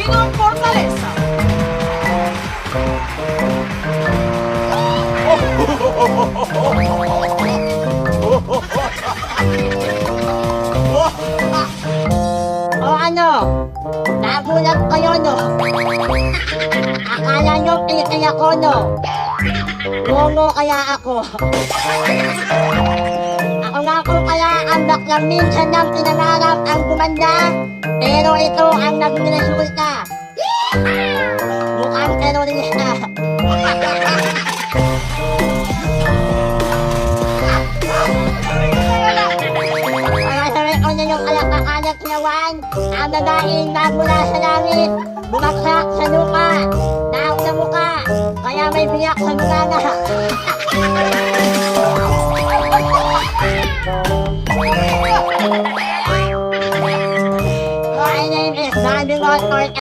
Sino ang fortaleza? O ano? Nagulat kayo, no? Akala nyo pinitay ako, no? Ngongo kaya ako. Ako nga po kaya ang baklang minsan ng pinangarap ang gumanda, pero ito ang naging resulta. Mukhang terorista. Para sa record na yung alak-akalak na wan, ang babaeng magmula sa langit, bumagsak sa lupa, naok na muka, kaya may biyak sa bunganga. My name is Bobby Motor.